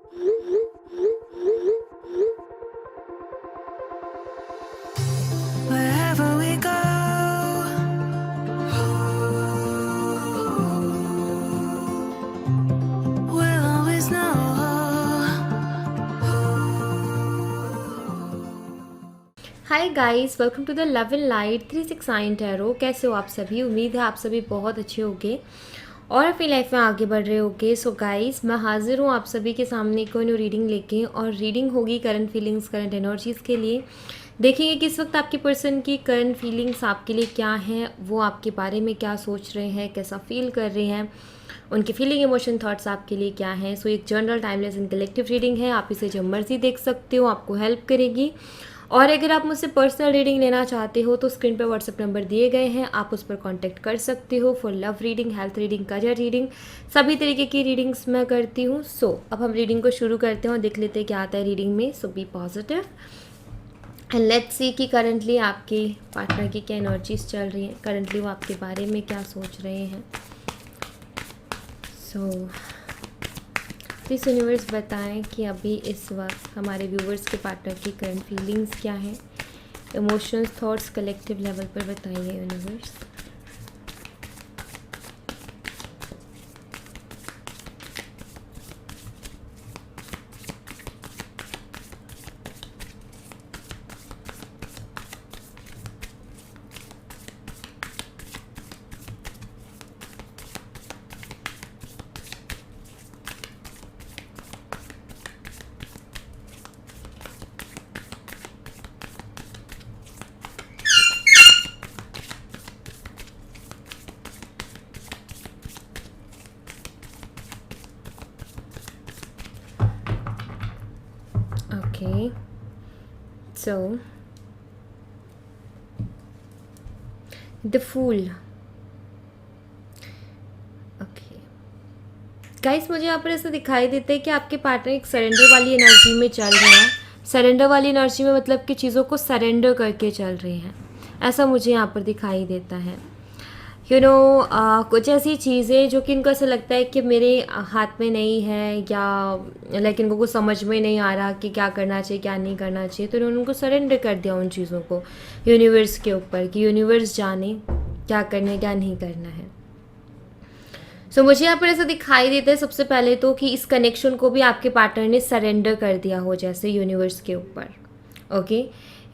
Wherever we go, we'll always know. Hi guys, welcome to the love and light 369 tarot. कैसे हो आप सभी? उम्मीद है आप सभी बहुत अच्छे होंगे और अपनी लाइफ में आगे बढ़ रहे होंगे। सो गाइस, मैं हाजिर हूँ आप सभी के सामने कोई न्यू रीडिंग लेके, और रीडिंग होगी करंट फीलिंग्स, करंट एनर्जीज़ के लिए। देखेंगे किस वक्त आपके पर्सन की करंट फीलिंग्स आपके लिए क्या हैं, वो आपके बारे में क्या सोच रहे हैं, कैसा फील कर रहे हैं, उनके फीलिंग, इमोशन, थॉट्स आपके लिए क्या हैं। सो एक general, timeless and collective reading है। आप इसे जब मर्जी देख सकते हो, आपको हेल्प करेगी। और अगर आप मुझसे पर्सनल रीडिंग लेना चाहते हो तो स्क्रीन पर व्हाट्सएप नंबर दिए गए हैं, आप उस पर कांटेक्ट कर सकते हो for love reading, health reading, career reading, सभी तरीके की रीडिंग्स मैं करती हूँ। सो अब हम रीडिंग को शुरू करते हैं और देख लेते हैं क्या आता है रीडिंग में। So be positive and let's see कि करंटली आपके पार्टनर की क्या एनर्जीज चल रही हैं, करंटली वो आपके बारे में क्या सोच रहे हैं। सो प्लीज़ यूनिवर्स बताएं कि अभी इस वक्त हमारे व्यूवर्स के पार्टनर की करंट फीलिंग्स क्या हैं, इमोशंस, थॉट्स कलेक्टिव लेवल पर बताइए universe. Okay, so the Fool. Okay, guys, मुझे यहाँ पर ऐसा दिखाई देता है कि आपके पार्टनर एक सरेंडर वाली एनर्जी में चल रहे हैं। सरेंडर वाली एनर्जी में मतलब कि चीज़ों को सरेंडर करके चल रहे हैं, ऐसा मुझे यहाँ पर दिखाई देता है। कुछ ऐसी चीज़ें जो कि इनको ऐसा लगता है कि मेरे हाथ में नहीं है, या लाइक इनको कुछ समझ में नहीं आ रहा कि क्या करना चाहिए क्या नहीं करना चाहिए, तो इन्होंने उनको सरेंडर कर दिया उन चीज़ों को यूनिवर्स के ऊपर कि यूनिवर्स जाने क्या करना है क्या नहीं करना है। सो मुझे यहाँ पर ऐसा दिखाई देता है सबसे पहले तो कि इस कनेक्शन को भी आपके पार्टनर ने सरेंडर कर दिया हो, जैसे यूनिवर्स के ऊपर। ओके,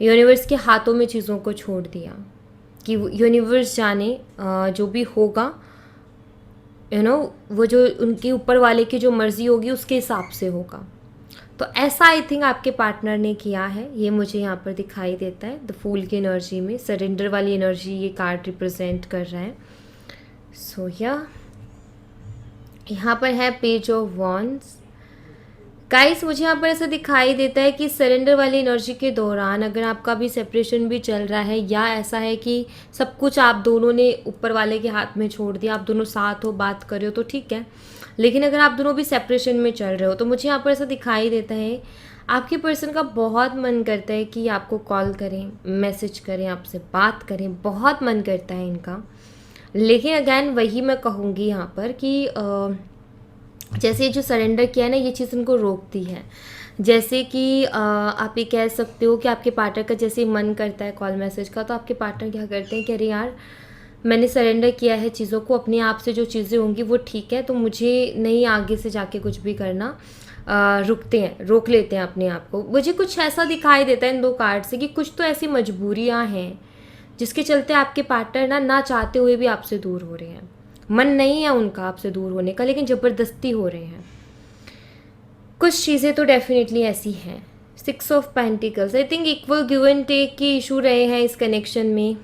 यूनिवर्स के हाथों में चीज़ों को छोड़ दिया कि यूनिवर्स जाने जो भी होगा, वो जो उनके ऊपर वाले की जो मर्ज़ी होगी उसके हिसाब से होगा। तो ऐसा आई थिंक आपके पार्टनर ने किया है, ये मुझे यहाँ पर दिखाई देता है। द फूल की एनर्जी में सरेंडर वाली एनर्जी ये कार्ड रिप्रेजेंट कर रहा है। सो यहाँ पर है पेज ऑफ वॉन्ड्स। गाइस, मुझे यहाँ पर ऐसा दिखाई देता है कि सरेंडर वाली एनर्जी के दौरान अगर आपका भी सेपरेशन भी चल रहा है, या ऐसा है कि सब कुछ आप दोनों ने ऊपर वाले के हाथ में छोड़ दिया, आप दोनों साथ हो, बात कर रहे हो तो ठीक है, लेकिन अगर आप दोनों भी सेपरेशन में चल रहे हो तो मुझे यहाँ पर ऐसा दिखाई देता है आपके पर्सन का बहुत मन करता है कि आपको कॉल करें, मैसेज करें, आपसे बात करें, बहुत मन करता है इनका। लेकिन अगैन वही मैं कहूँगी यहाँ पर कि जैसे जो सरेंडर किया है ना, ये चीज़ उनको रोकती है। जैसे कि आप ये कह सकते हो कि आपके पार्टनर का जैसे मन करता है कॉल मैसेज का, तो आपके पार्टनर क्या करते हैं कि अरे यार, मैंने सरेंडर किया है चीज़ों को, अपने आप से जो चीज़ें होंगी वो ठीक है, तो मुझे नहीं आगे से जाके कुछ भी करना। रुकते हैं, रोक लेते हैं अपने आप को। मुझे कुछ ऐसा दिखाई देता है इन दो कार्ड से कि कुछ तो ऐसी मजबूरियाँ हैं जिसके चलते आपके पार्टनर ना चाहते हुए भी आपसे दूर हो रहे हैं। मन नहीं है उनका आपसे दूर होने का, लेकिन ज़बरदस्ती हो रहे हैं। कुछ चीज़ें तो डेफिनेटली ऐसी हैं। 6 of pentacles, I think equal give and take की इशू रहे हैं इस कनेक्शन में।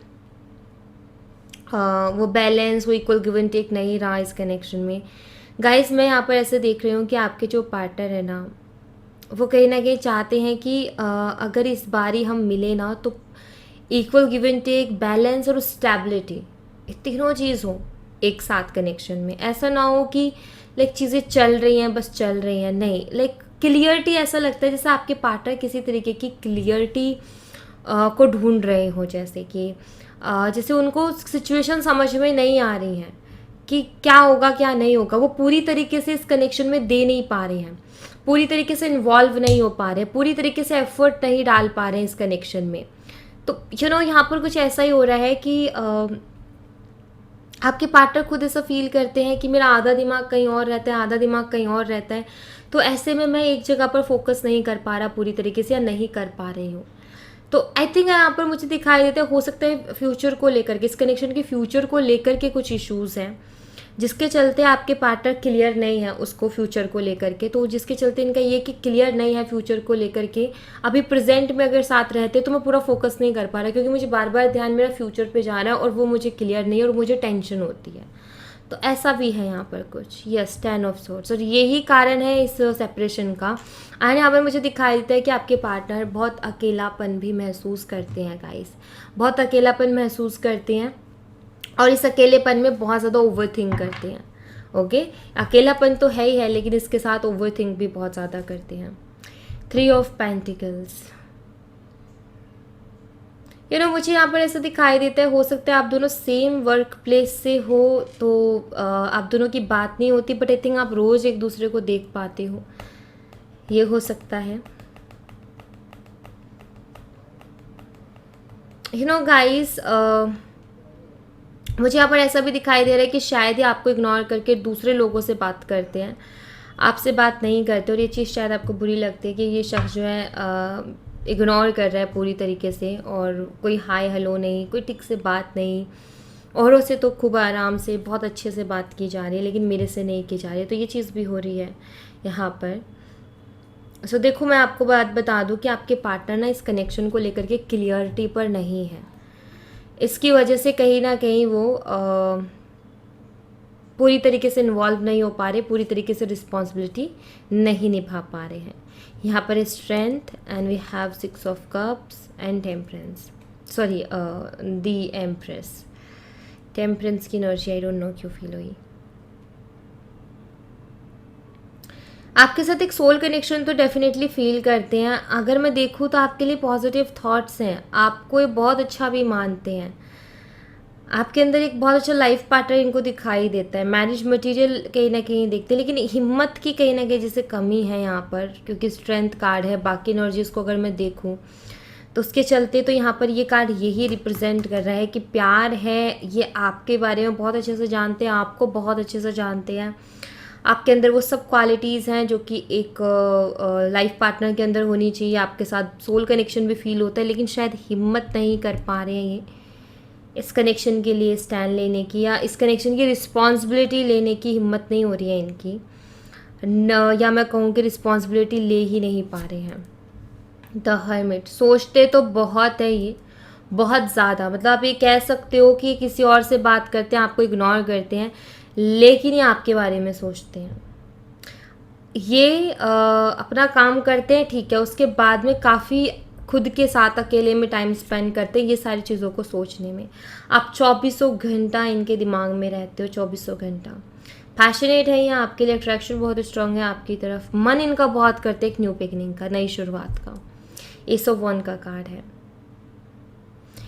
वो बैलेंस, वो इक्वल गिव एंड टेक नहीं रहा इस कनेक्शन में। गाइस, मैं यहाँ पर ऐसे देख रही हूँ कि आपके जो पार्टनर है ना, वो कहीं ना कहीं चाहते हैं कि अगर इस बारी हम मिले ना तो equal give and take, balance और स्टेबिलिटी, ये तीनों चीज़ हो एक साथ कनेक्शन में। ऐसा ना हो कि लाइक चीज़ें चल रही हैं बस चल रही हैं, नहीं, लाइक क्लियरिटी, ऐसा लगता है जैसे आपके पार्टनर किसी तरीके की क्लियरिटी को ढूंढ रहे हो, जैसे कि जैसे उनको सिचुएशन समझ में नहीं आ रही हैं कि क्या होगा क्या नहीं होगा, वो पूरी तरीके से इस कनेक्शन में दे नहीं पा रहे हैं, पूरी तरीके से इन्वॉल्व नहीं हो पा रहे, पूरी तरीके से एफर्ट नहीं डाल पा रहे हैं इस कनेक्शन में। तो यहाँ पर कुछ ऐसा ही हो रहा है कि आपके पार्टनर खुद ऐसा फील करते हैं कि मेरा आधा दिमाग कहीं और रहता है, आधा दिमाग कहीं और रहता है, तो ऐसे में मैं एक जगह पर फोकस नहीं कर पा रहा पूरी तरीके से, या नहीं कर पा रही हूँ। तो आई थिंक यहाँ पर मुझे दिखाई देता है, हो सकता है फ्यूचर को लेकर के, इस कनेक्शन के फ्यूचर को लेकर के कुछ इश्यूज़ हैं, जिसके चलते आपके पार्टनर क्लियर नहीं है उसको फ्यूचर को लेकर के। तो जिसके चलते इनका ये कि क्लियर नहीं है फ्यूचर को लेकर के, अभी प्रेजेंट में अगर साथ रहते तो मैं पूरा फोकस नहीं कर पा रहा, क्योंकि मुझे बार बार ध्यान मेरा फ्यूचर पे जा रहा है और वो मुझे क्लियर नहीं है और मुझे टेंशन होती है। तो ऐसा भी है यहाँ पर कुछ, यस 10 ऑफ सोर्ड्स, और यही कारण है इस सेपरेशन का। एंड यहाँ पर मुझे दिखाई देता है कि आपके पार्टनर बहुत अकेलापन भी महसूस करते हैं गाइस, बहुत अकेलापन महसूस करते हैं, और इस अकेलेपन में बहुत ज़्यादा ओवर थिंक करते हैं। ओके, अकेलापन तो है ही है, लेकिन इसके साथ ओवर थिंक भी बहुत ज़्यादा करते हैं। 3 ऑफ पेंटिकल्स, मुझे यहाँ पर ऐसा दिखाई देता है, हो सकता है आप दोनों सेम वर्क प्लेस से हो, तो आप दोनों की बात नहीं होती, बट आई थिंक आप रोज़ एक दूसरे को देख पाते हो, ये हो सकता है। गाइस, मुझे यहाँ पर ऐसा भी दिखाई दे रहा है कि शायद ही आपको इग्नोर करके दूसरे लोगों से बात करते हैं, आपसे बात नहीं करते, और ये चीज़ शायद आपको बुरी लगती है कि ये शख्स जो है इग्नोर कर रहा है पूरी तरीके से, और कोई हाय हेलो नहीं, कोई ठीक से बात नहीं। औरों से तो खूब आराम से बहुत अच्छे से बात की जा रही है, लेकिन मेरे से नहीं की जा रही है, तो ये चीज़ भी हो रही है यहाँ पर। सो देखो, मैं आपको बात बता दूँ कि आपके पार्टनर ना इस कनेक्शन को लेकर के क्लियरिटी पर नहीं है, इसकी वजह से कहीं ना कहीं वो पूरी तरीके से इन्वॉल्व नहीं हो पा रहे, पूरी तरीके से रिस्पॉन्सिबिलिटी नहीं निभा पा रहे हैं। यहाँ पर strength, and we have 6 of cups and temperance, sorry the empress. Temperance की एनर्जी आई डोंट नो क्यों फील हुई। आपके साथ एक सोल कनेक्शन तो डेफिनेटली फील करते हैं। अगर मैं देखूँ तो आपके लिए पॉजिटिव थॉट्स हैं, आपको ये बहुत अच्छा भी मानते हैं, आपके अंदर एक बहुत अच्छा लाइफ पार्टनर इनको दिखाई देता है। मैरिज मटेरियल कहीं ना कहीं देखते हैं, लेकिन हिम्मत की कहीं ना कहीं जैसे कमी है यहाँ पर, क्योंकि स्ट्रेंथ कार्ड है। बाकी एनर्जीज़ को अगर मैं देखूँ तो उसके चलते तो यहाँ पर ये कार्ड यही रिप्रेजेंट कर रहा है कि प्यार है, ये आपके बारे में बहुत अच्छे से जानते हैं, आपको बहुत अच्छे से जानते हैं, आपके अंदर वो सब क्वालिटीज़ हैं जो कि एक लाइफ पार्टनर के अंदर होनी चाहिए। आपके साथ सोल कनेक्शन भी फील होता है, लेकिन शायद हिम्मत नहीं कर पा रहे हैं ये इस कनेक्शन के लिए स्टैंड लेने की, या इस कनेक्शन की रिस्पॉन्सिबिलिटी लेने की हिम्मत नहीं हो रही है इनकी, या मैं कहूँ कि रिस्पॉन्सिबिलिटी ले ही नहीं पा रहे हैं। द हर्मिट, सोचते तो बहुत है ये, बहुत ज़्यादा, मतलब आप ये कह सकते हो कि किसी और से बात करते हैं, आपको इग्नोर करते हैं, लेकिन ये आपके बारे में सोचते हैं। ये अपना काम करते हैं, ठीक है, उसके बाद में काफ़ी खुद के साथ अकेले में टाइम स्पेंड करते हैं ये सारी चीज़ों को सोचने में। आप 24 घंटा इनके दिमाग में रहते हो, 24 घंटा। पैशनेट है या आपके लिए, अट्रैक्शन बहुत स्ट्रांग है आपकी तरफ, मन इनका बहुत करते हैं एक न्यू बिगनिंग का, नई शुरुआत का। एस ऑफ वन का कार्ड है,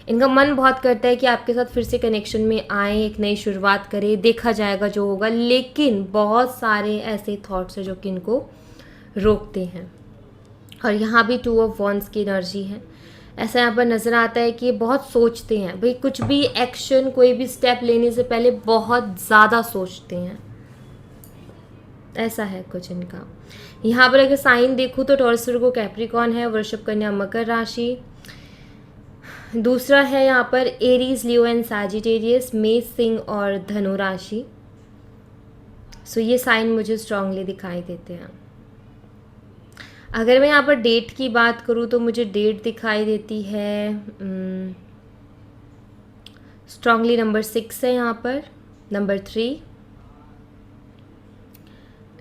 इनका मन बहुत करता है कि आपके साथ फिर से कनेक्शन में आए, एक नई शुरुआत करें, देखा जाएगा जो होगा, लेकिन बहुत सारे ऐसे थॉट्स हैं जो कि इनको रोकते हैं। और यहाँ भी 2 ऑफ वॉन्ड्स की एनर्जी है। ऐसा यहाँ पर नज़र आता है कि ये बहुत सोचते हैं भाई, कुछ भी एक्शन, कोई भी स्टेप लेने से पहले बहुत ज़्यादा सोचते हैं, ऐसा है कुछ इनका। यहाँ पर अगर साइन देखूँ तो टॉरस, वर्गो, कैप्रिकॉर्न है, वृषभ, कन्या, मकर राशि। दूसरा है यहाँ पर एरीज, लियो एंड सैजिटेरियस, मेष, सिंह और धनु राशि। सो ये साइन मुझे स्ट्रांगली दिखाई देते हैं। अगर मैं यहाँ पर डेट की बात करूँ तो मुझे डेट दिखाई देती है स्ट्रांगली नंबर 6 है यहाँ पर, नंबर 3,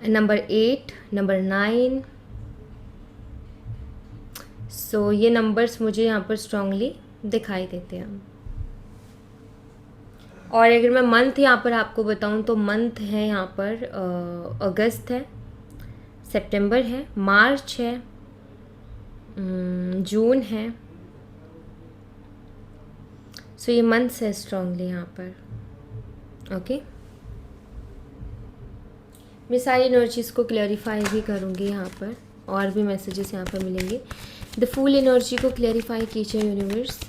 नंबर 8, नंबर 9। सो ये नंबर्स मुझे यहाँ पर स्ट्रांगली दिखाई देते हैं। और अगर मैं मंथ यहाँ पर आपको बताऊँ तो मंथ है यहाँ पर अगस्त है, सितंबर है, मार्च है, जून है। सो ये मंथ्स है स्ट्रांगली यहाँ पर। ओके, मैं सारी एनर्जीज़ को क्लैरिफाई भी करूँगी यहाँ पर, और भी मैसेजेस यहाँ पर मिलेंगे। द फुल एनर्जी को क्लैरिफाई कीजिए यूनिवर्स।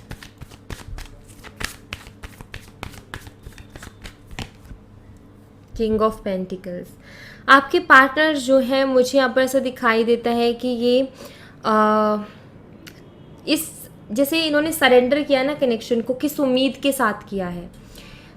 किंग ऑफ पेंटिकल्स, आपके पार्टनर जो है, मुझे यहाँ पर ऐसा दिखाई देता है कि ये इस जैसे इन्होंने सरेंडर किया ना कनेक्शन को, किस उम्मीद के साथ किया है,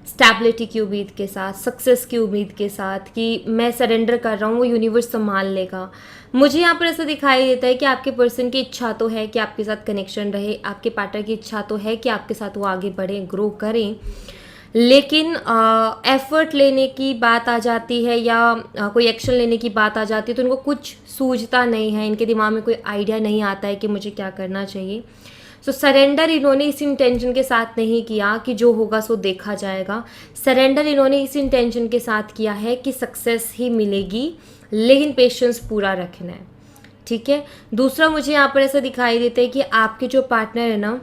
स्टेबिलिटी की उम्मीद के साथ, सक्सेस की उम्मीद के साथ कि मैं सरेंडर कर रहा हूँ, वो यूनिवर्स संभाल लेगा। मुझे यहाँ पर ऐसा दिखाई देता है कि आपके पर्सन की इच्छा तो है कि आपके साथ कनेक्शन रहे, आपके पार्टनर की इच्छा तो है कि आपके साथ वो आगे बढ़ें, ग्रो करें, लेकिन एफर्ट लेने की बात आ जाती है या कोई एक्शन लेने की बात आ जाती है तो उनको कुछ सूझता नहीं है, इनके दिमाग में कोई आइडिया नहीं आता है कि मुझे क्या करना चाहिए। सो सरेंडर इन्होंने इस इंटेंशन के साथ नहीं किया कि जो होगा सो देखा जाएगा। सरेंडर इन्होंने इस इंटेंशन के साथ किया है कि सक्सेस ही मिलेगी, लेकिन पेशेंस पूरा रखना है। ठीक है। दूसरा, मुझे यहाँ पर ऐसा दिखाई देता है कि आपके जो पार्टनर है ना,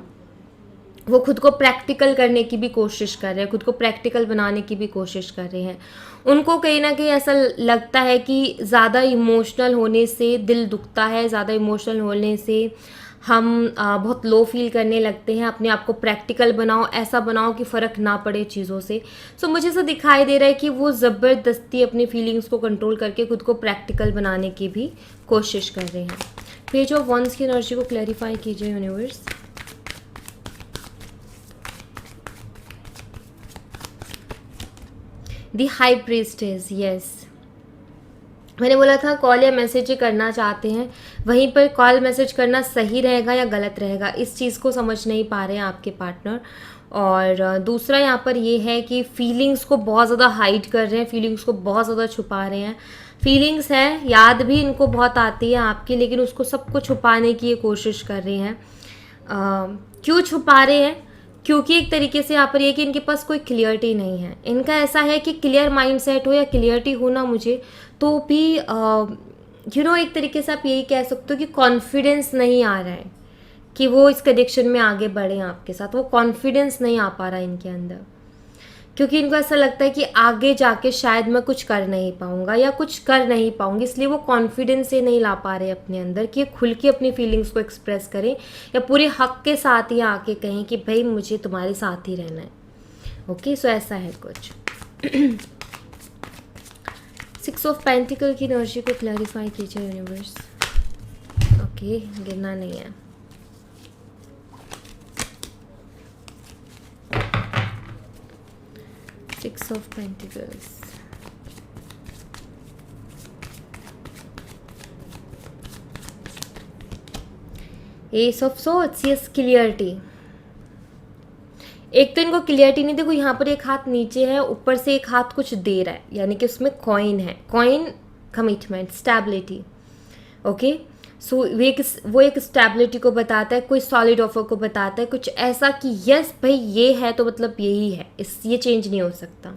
वो खुद को प्रैक्टिकल करने की भी कोशिश कर रहे हैं, खुद को प्रैक्टिकल बनाने की भी कोशिश कर रहे हैं। उनको कहीं ना कहीं ऐसा लगता है कि ज़्यादा इमोशनल होने से दिल दुखता है, ज़्यादा इमोशनल होने से हम बहुत लो फील करने लगते हैं। अपने आप को प्रैक्टिकल बनाओ, ऐसा बनाओ कि फ़र्क ना पड़े चीज़ों से। सो मुझे ऐसा दिखाई दे रहा है कि वो ज़बरदस्ती अपनी फीलिंग्स को कंट्रोल करके खुद को प्रैक्टिकल बनाने की भी कोशिश कर रहे हैं। पेज ऑफ वंस की एनर्जी को क्लैरिफाई कीजिए यूनिवर्स। दी हाई प्रीस्टेस, यस, मैंने बोला था कॉल या मैसेज करना चाहते हैं, वहीं पर कॉल मैसेज करना सही रहेगा या गलत रहेगा, इस चीज़ को समझ नहीं पा रहे हैं आपके पार्टनर। और दूसरा यहाँ पर ये है कि फीलिंग्स को बहुत ज़्यादा हाइड कर रहे हैं, फीलिंग्स को बहुत ज़्यादा छुपा रहे हैं। फीलिंग्स है, याद भी इनको बहुत आती है आपकी, लेकिन उसको सबको छुपाने की ये कोशिश कर रहे हैं। क्यों छुपा रहे हैं? क्योंकि एक तरीके से यहाँ पर ये कि इनके पास कोई क्लियरिटी नहीं है। इनका ऐसा है कि क्लियर माइंड सेट हो या क्लियरिटी हो ना मुझे, तो भी एक तरीके से आप यही कह सकते हो कि कॉन्फिडेंस नहीं आ रहा है कि वो इस कनेक्शन में आगे बढ़े आपके साथ। वो कॉन्फिडेंस नहीं आ पा रहा है इनके अंदर, क्योंकि इनको ऐसा लगता है कि आगे जाके शायद मैं कुछ कर नहीं पाऊँगा या कुछ कर नहीं पाऊँगी, इसलिए वो कॉन्फिडेंस से नहीं ला पा रहे अपने अंदर कि खुल के अपनी फीलिंग्स को एक्सप्रेस करें या पूरे हक के साथ ही आके कहें कि भाई मुझे तुम्हारे साथ ही रहना है। ओके, सो ऐसा है कुछ। 6 ऑफ पेंटिकल की एनर्जी को क्लैरिफाई कीजिए यूनिवर्स। ओके, गिरना नहीं है। Six of Pentacles, Ace of Swords, yes, clarity. एक तो इनको क्लियरिटी नहीं, देखो यहाँ पर एक हाथ नीचे है, ऊपर से एक हाथ कुछ दे रहा है, यानी कि उसमें कॉइन है। Coin commitment, stability. ओके, सो वो एक स्टेबिलिटी को बताता है, कोई सॉलिड ऑफर को बताता है, कुछ ऐसा कि यस भाई ये है तो मतलब यही है, ये चेंज नहीं हो सकता।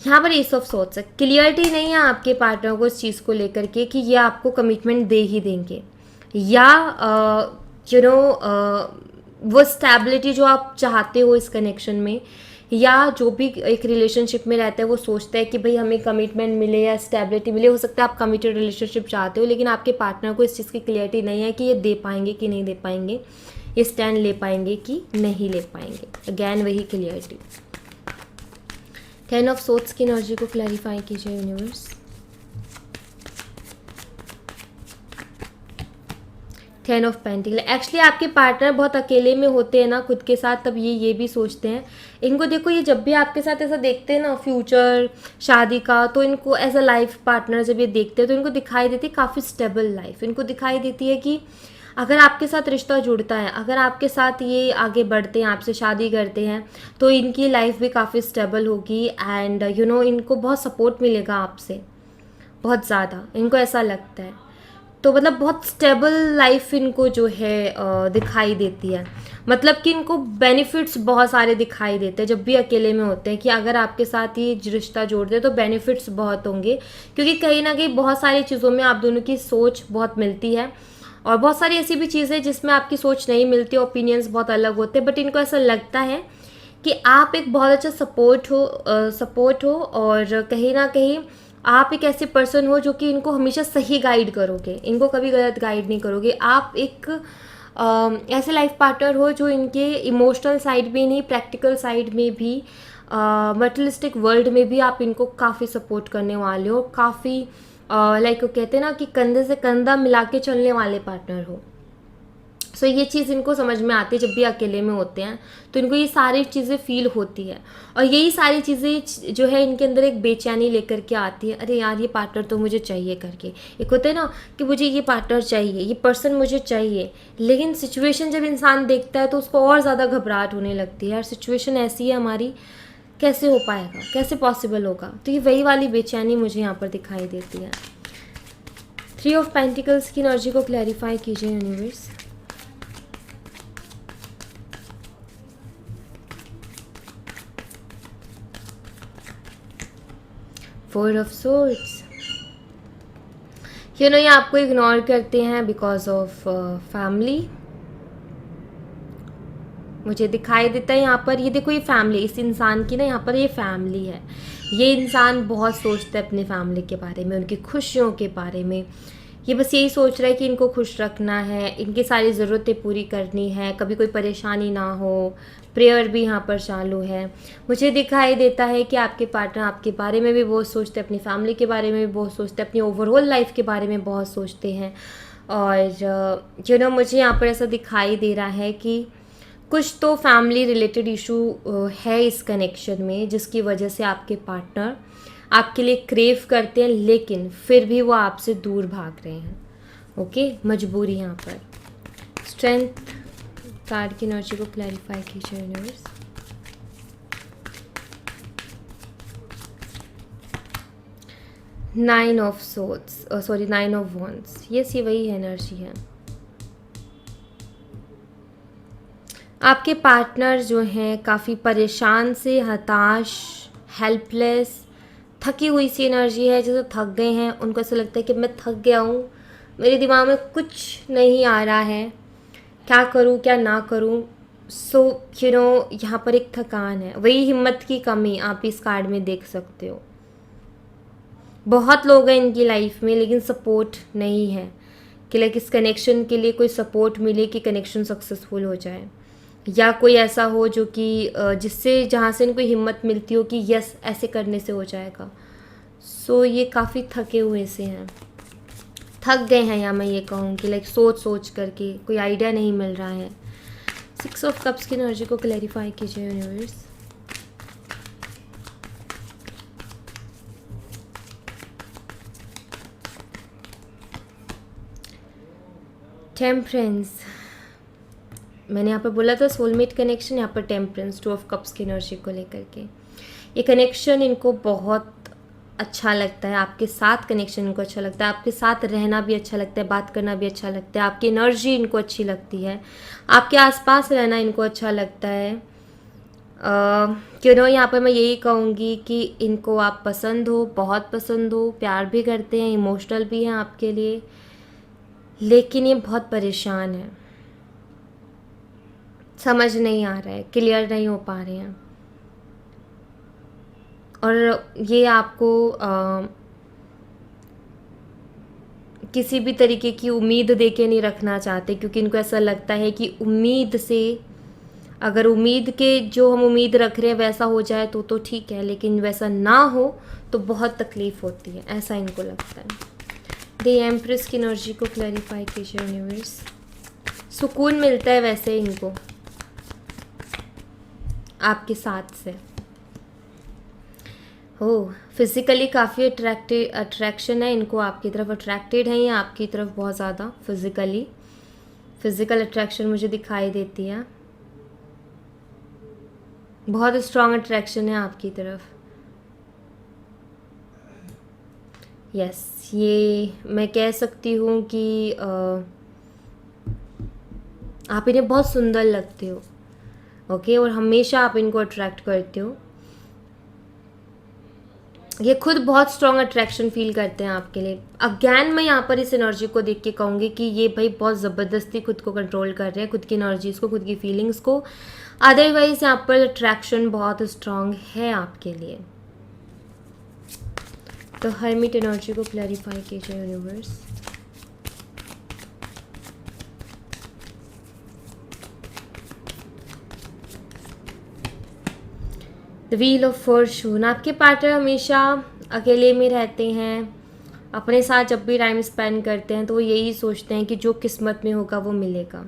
यहाँ पर एस ऑफ सोर्ड्स है, क्लियरिटी नहीं है आपके पार्टनर को इस चीज़ को लेकर के कि ये आपको कमिटमेंट दे ही देंगे, या वो स्टेबिलिटी जो आप चाहते हो इस कनेक्शन में, या जो भी एक रिलेशनशिप में रहता है वो सोचता है कि भाई हमें कमिटमेंट मिले या स्टेबिलिटी मिले। हो सकता है आप कमिटेड रिलेशनशिप चाहते हो, लेकिन आपके पार्टनर को इस चीज़ की क्लियरिटी नहीं है कि ये दे पाएंगे कि नहीं दे पाएंगे, ये स्टैंड ले पाएंगे कि नहीं ले पाएंगे। अगैन वही क्लियरिटी। 10 ऑफ सोर्ड्स की एनर्जी को क्लैरिफाई कीजिए यूनिवर्स। 10 ऑफ पेंटिकल, एक्चुअली आपके पार्टनर बहुत अकेले में होते हैं ना खुद के साथ, तब ये भी सोचते हैं। इनको देखो, ये जब भी आपके साथ ऐसा देखते हैं ना फ्यूचर शादी का, तो इनको एज अ लाइफ पार्टनर जब ये देखते हैं तो इनको दिखाई देती है काफ़ी स्टेबल लाइफ। इनको दिखाई देती है कि अगर आपके साथ रिश्ता जुड़ता है, अगर आपके साथ ये आगे बढ़ते हैं, आपसे शादी करते हैं, तो इनकी लाइफ भी काफ़ी स्टेबल होगी एंड इनको बहुत सपोर्ट मिलेगा आपसे, बहुत ज़्यादा, इनको ऐसा लगता है। तो मतलब बहुत स्टेबल लाइफ इनको जो है दिखाई देती है, मतलब कि इनको बेनिफिट्स बहुत सारे दिखाई देते हैं जब भी अकेले में होते हैं, कि अगर आपके साथ ही रिश्ता जोड़ दे तो बेनिफिट्स बहुत होंगे, क्योंकि कहीं ना कहीं बहुत सारी चीज़ों में आप दोनों की सोच बहुत मिलती है, और बहुत सारी ऐसी भी चीज़ें जिसमें आपकी सोच नहीं मिलती, ओपिनियंस बहुत अलग होते हैं, बट इनको ऐसा लगता है कि आप एक बहुत अच्छा सपोर्ट हो और कहीं ना कहीं आप एक ऐसे पर्सन हो जो कि इनको हमेशा सही गाइड करोगे, इनको कभी गलत गाइड नहीं करोगे। आप एक ऐसे लाइफ पार्टनर हो जो इनके इमोशनल साइड में नहीं, प्रैक्टिकल साइड में भी, मटेरियलिस्टिक वर्ल्ड में भी आप इनको काफ़ी सपोर्ट करने वाले हो, काफ़ी लाइक वो कहते हैं ना कि कंधे से कंधा मिला के चलने वाले पार्टनर हो। सो ये चीज़ इनको समझ में आती है जब भी अकेले में होते हैं, तो इनको ये सारी चीज़ें फील होती है, और यही सारी चीज़ें जो है इनके अंदर एक बेचैनी लेकर के आती है, अरे यार ये पार्टनर तो मुझे चाहिए करके। एक होता है ना कि मुझे ये पार्टनर चाहिए, ये पर्सन मुझे चाहिए, लेकिन सिचुएशन जब इंसान देखता है तो उसको और ज़्यादा घबराहट होने लगती है, यार सिचुएशन ऐसी है हमारी, कैसे हो पाएगा, कैसे पॉसिबल होगा। तो ये वही वाली बेचैनी मुझे यहाँ पर दिखाई देती है। 3 ऑफ पेंटिकल्स की एनर्जी को क्लैरिफाई कीजिए यूनिवर्स। फोर ऑफ सोर्ड्स, ये आपको इग्नोर करते हैं बिकॉज ऑफ फैमिली। मुझे दिखाई देता है यहाँ पर, ये देखो ये फैमिली, इस इंसान की ना यहाँ पर ये फैमिली है। ये इंसान बहुत सोचता है अपने फैमिली के बारे में, उनकी खुशियों के बारे में। ये बस यही सोच रहा है कि इनको खुश रखना है, इनकी सारी ज़रूरतें पूरी करनी है, कभी कोई परेशानी ना हो। प्रेयर भी यहाँ पर चालू है। मुझे दिखाई देता है कि आपके पार्टनर आपके बारे में भी बहुत सोचते हैं, अपनी फैमिली के बारे में भी बहुत सोचते हैं, अपनी ओवरऑल लाइफ के बारे में बहुत सोचते हैं। और मुझे यहाँ पर ऐसा दिखाई दे रहा है कि कुछ तो फैमिली रिलेटेड इशू है इस कनेक्शन में, जिसकी वजह से आपके पार्टनर आपके लिए क्रेव करते हैं, लेकिन फिर भी वो आपसे दूर भाग रहे हैं। ओके, मजबूरी यहाँ पर। स्ट्रेंथ कार्ड की एनर्जी को क्लैरिफाई कीजिए universe. Nine of swords, sorry 9 of wands, ये वही एनर्जी है। आपके पार्टनर जो हैं काफ़ी परेशान से, हताश, हेल्पलेस, थकी हुई सी एनर्जी है, जैसे थक गए हैं। उनको ऐसा लगता है कि मैं थक गया हूँ, मेरे दिमाग में कुछ नहीं आ रहा है, क्या करूँ क्या ना करूँ। सो यहाँ पर एक थकान है, वही हिम्मत की कमी आप इस कार्ड में देख सकते हो। बहुत लोग हैं इनकी लाइफ में, लेकिन सपोर्ट नहीं है कि लाइक इस कनेक्शन के लिए कोई सपोर्ट मिले कि कनेक्शन सक्सेसफुल हो जाए, या कोई ऐसा हो जो कि जहाँ से इनको हिम्मत मिलती हो कि यस ऐसे करने से हो जाएगा। सो ये काफ़ी थके हुए से हैं, थक गए हैं, या मैं ये कहूँ कि लाइक सोच करके कोई आइडिया नहीं मिल रहा है। 6 ऑफ कप्स की एनर्जी को क्लैरिफाई कीजिए यूनिवर्स। टेम्परेंस, मैंने यहाँ पर बोला था सोलमेट कनेक्शन, यहाँ पर टेम्परेंस, 2 ऑफ कप्स की एनर्जी को लेकर के। ये कनेक्शन इनको बहुत अच्छा लगता है, आपके साथ कनेक्शन इनको अच्छा लगता है, आपके साथ रहना भी अच्छा लगता है, बात करना भी अच्छा लगता है, आपकी एनर्जी इनको अच्छी लगती है, आपके आसपास रहना इनको अच्छा लगता है। यहाँ पर मैं यही कहूँगी कि इनको आप पसंद हो, बहुत पसंद हो, प्यार भी करते हैं, इमोशनल भी हैं आपके लिए, लेकिन ये बहुत परेशान है, समझ नहीं आ रहा है, क्लियर नहीं हो पा रहे हैं। और ये आपको किसी भी तरीके की उम्मीद देके नहीं रखना चाहते, क्योंकि इनको ऐसा लगता है कि उम्मीद से, अगर उम्मीद के जो हम उम्मीद रख रहे हैं वैसा हो जाए तो ठीक है, लेकिन वैसा ना हो तो बहुत तकलीफ़ होती है, ऐसा इनको लगता है। द एम्प्रेस की एनर्जी को क्लैरिफाई कीजिए यूनिवर्स। सुकून मिलता है वैसे इनको आपके साथ से। हो फिज़िकली काफ़ी अट्रैक्शन है इनको, आपकी तरफ अट्रैक्टेड हैं या आपकी तरफ बहुत ज़्यादा फिज़िकल अट्रैक्शन मुझे दिखाई देती है, बहुत स्ट्रॉन्ग अट्रैक्शन है आपकी तरफ। यस, ये मैं कह सकती हूँ कि आप इन्हें बहुत सुंदर लगते हो, ओके, और हमेशा आप इनको अट्रैक्ट करते हो। ये खुद बहुत स्ट्रॉन्ग अट्रैक्शन फील करते हैं आपके लिए। अगैन मैं यहाँ पर इस एनर्जी को देख के कहूँगी कि ये भाई बहुत ज़बरदस्ती खुद को कंट्रोल कर रहे हैं, खुद की एनर्जीज़ को, खुद की फीलिंग्स को। अदरवाइज यहाँ पर अट्रैक्शन बहुत स्ट्रॉन्ग है आपके लिए। तो हर्मिट एनर्जी को क्लैरिफाई कीजिए universe. The wheel of Fortune, आपके पार्टनर हमेशा अकेले में रहते हैं, अपने साथ जब भी टाइम स्पेंड करते हैं तो वो यही सोचते हैं कि जो किस्मत में होगा वो मिलेगा।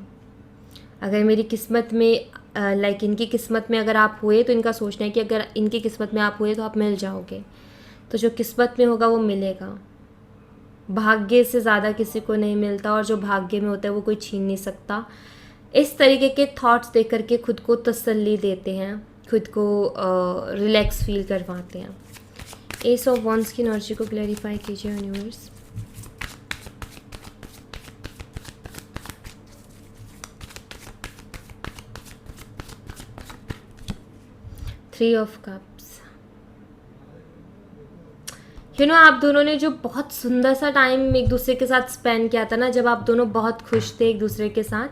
अगर मेरी किस्मत में लाइक इनकी किस्मत में अगर आप हुए तो इनका सोचना है कि अगर इनकी किस्मत में आप हुए तो आप मिल जाओगे, तो जो किस्मत में होगा वो मिलेगा। भाग्य से ज़्यादा किसी को नहीं मिलता और जो भाग्य में होता है वो कोई छीन नहीं सकता। इस तरीके के थॉट्स देख करके खुद को तसल्ली देते हैं, खुद को रिलैक्स फील करवाते हैं। एस ऑफ वंस की एनर्जी को क्लैरिफाई कीजिए यूनिवर्स। थ्री ऑफ कप्स, आप दोनों ने जो बहुत सुंदर सा टाइम एक दूसरे के साथ स्पेंड किया था ना, जब आप दोनों बहुत खुश थे एक दूसरे के साथ,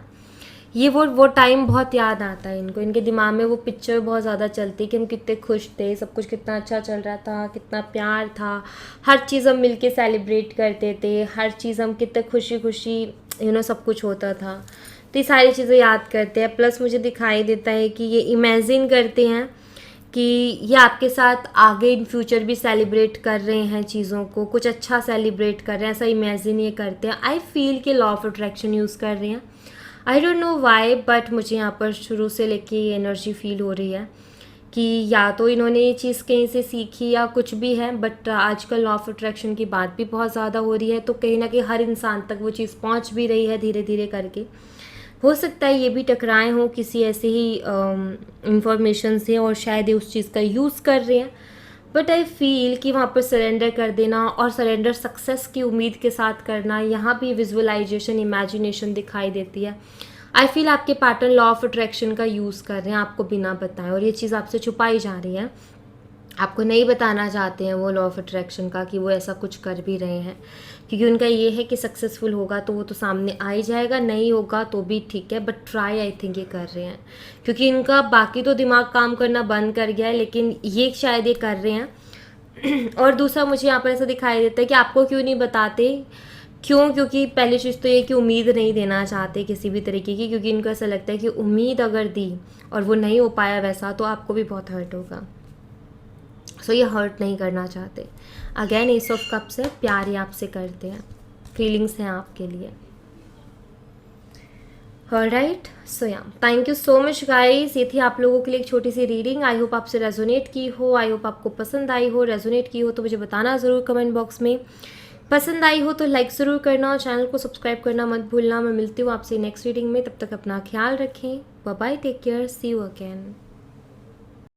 ये वो टाइम बहुत याद आता है इनको। इनके दिमाग में वो पिक्चर बहुत ज़्यादा चलती है कि हम कितने खुश थे, सब कुछ कितना अच्छा चल रहा था, कितना प्यार था, हर चीज़ हम मिलके सेलिब्रेट करते थे, हर चीज़ हम कितने खुशी खुशी सब कुछ होता था। तो ये सारी चीज़ें याद करते हैं। प्लस मुझे दिखाई देता है कि ये इमेजिन करते हैं कि ये आपके साथ आगे इन फ्यूचर भी सेलिब्रेट कर रहे हैं चीज़ों को, कुछ अच्छा सेलिब्रेट कर रहे हैं, ऐसा इमेजिन ये करते हैं। आई फील कि लॉ ऑफ अट्रैक्शन यूज़ कर रहे हैं। आई डोंट नो वाई, बट मुझे यहाँ पर शुरू से लेके ये एनर्जी फील हो रही है कि या तो इन्होंने ये चीज़ कहीं से सीखी या कुछ भी है, बट आजकल लॉ ऑफ अट्रैक्शन की बात भी बहुत ज़्यादा हो रही है, तो कहीं ना कहीं हर इंसान तक वो चीज़ पहुँच भी रही है धीरे धीरे करके। हो सकता है ये भी टकराए हों किसी ऐसे ही इंफॉर्मेशन से और शायद ये उस चीज़ का यूज़ कर रहे हैं। बट आई फील कि वहाँ पर सरेंडर कर देना और सरेंडर सक्सेस की उम्मीद के साथ करना, यहाँ भी विजुअलाइजेशन, इमेजिनेशन दिखाई देती है। आई फील आपके पार्टनर लॉ ऑफ अट्रैक्शन का यूज़ कर रहे हैं आपको बिना बताए, और ये चीज़ आपसे छुपाई जा रही है, आपको नहीं बताना चाहते हैं वो लॉ ऑफ अट्रैक्शन का कि वो ऐसा कुछ कर भी रहे हैं, क्योंकि उनका ये है कि सक्सेसफुल होगा तो वो तो सामने आ ही जाएगा, नहीं होगा तो भी ठीक है, बट ट्राई आई थिंक ये कर रहे हैं, क्योंकि इनका बाकी तो दिमाग काम करना बंद कर गया है, लेकिन ये शायद ये कर रहे हैं। और दूसरा मुझे यहाँ पर ऐसा दिखाई देता है कि आपको क्यों नहीं बताते, क्यों? क्योंकि पहली चीज़ तो ये कि उम्मीद नहीं देना चाहते किसी भी तरीके की, क्योंकि इनको ऐसा लगता है कि उम्मीद अगर दी और वो नहीं हो पाया वैसा तो आपको भी बहुत हर्ट होगा। सो ये हर्ट नहीं करना चाहते। अगेन एस ऑफ कप्स है, प्यार ही आपसे करते हैं, फीलिंग्स हैं आपके लिए। ऑलराइट, सो या thank you so much guys. ये थी आप लोगों के लिए एक छोटी सी रीडिंग। आई होप आपसे रेजोनेट की हो, आई होप आपको पसंद आई हो। रेजोनेट की हो तो मुझे बताना ज़रूर कमेंट बॉक्स में। पसंद आई हो तो लाइक ज़रूर करना और चैनल को सब्सक्राइब करना मत भूलना। मैं मिलती हूँ आपसे नेक्स्ट रीडिंग में, तब तक अपना ख्याल रखें। Bye bye, take care, see you again.